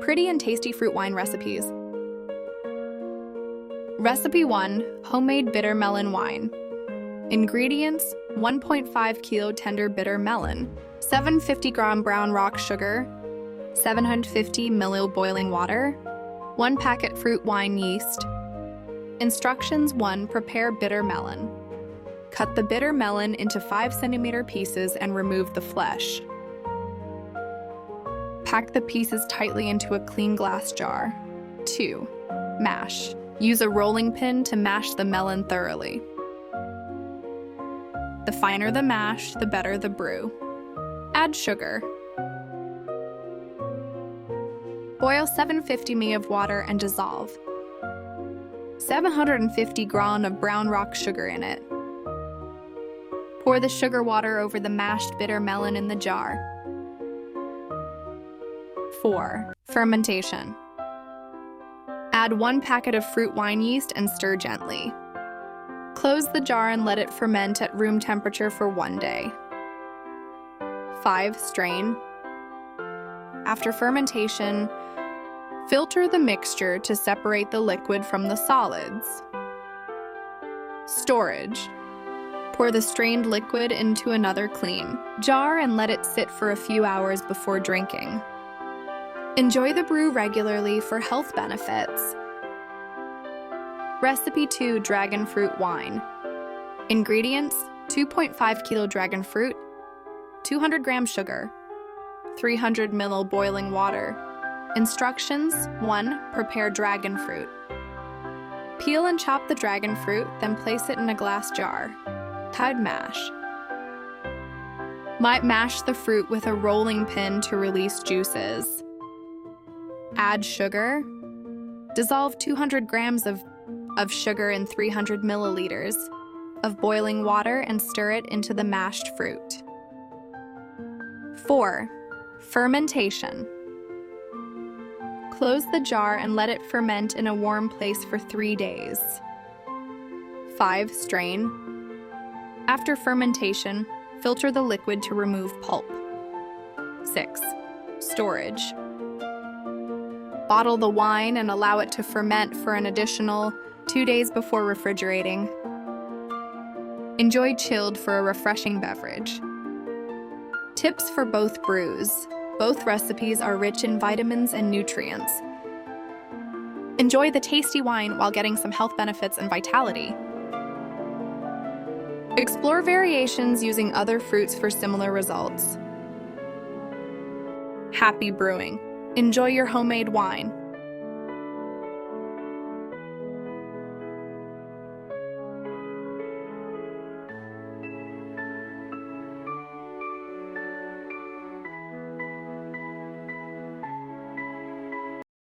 Pretty and tasty fruit wine recipes. Recipe 1. Homemade bitter melon wine. Ingredients: 1.5 kilo tender bitter melon, 750-gram brown rock sugar, 750 ml boiling water, 1 packet fruit wine yeast. Instructions: 1. Prepare bitter melon. Cut the bitter melon into 5 cm pieces and remove the flesh. Pack the pieces tightly into a clean glass jar. 2. Mash. Use a rolling pin to mash the melon thoroughly. The finer the mash, the better the brew. Add sugar. Boil 750 ml of water and dissolve 750 grams of brown rock sugar in it. Pour the sugar water over the mashed bitter melon in the jar. 4. Fermentation. Add 1 packet of fruit wine yeast and stir gently. Close the jar and let it ferment at room temperature for 1 day. 5. Strain. After fermentation, filter the mixture to separate the liquid from the solids. Storage. Pour the strained liquid into another clean jar and let it sit for a few hours before drinking. Enjoy the brew regularly for health benefits. Recipe 2. Dragon fruit wine. Ingredients: 2.5 kilo dragon fruit, 200 gram sugar, 300 ml boiling water. Instructions: 1. Prepare dragon fruit. Peel and chop the dragon fruit, then place it in a glass jar. Tide mash. Mash the fruit with a rolling pin to release juices. Add sugar. Dissolve 200 grams of sugar in 300 milliliters of boiling water and stir it into the mashed fruit. 4. Fermentation. Close the jar and let it ferment in a warm place for 3 days. 5. Strain. After fermentation, filter the liquid to remove pulp. 6. Storage. Bottle the wine and allow it to ferment for an additional 2 days before refrigerating. Enjoy chilled for a refreshing beverage. Tips for both brews. Both recipes are rich in vitamins and nutrients. Enjoy the tasty wine while getting some health benefits and vitality. Explore variations using other fruits for similar results. Happy brewing! Enjoy your homemade wine.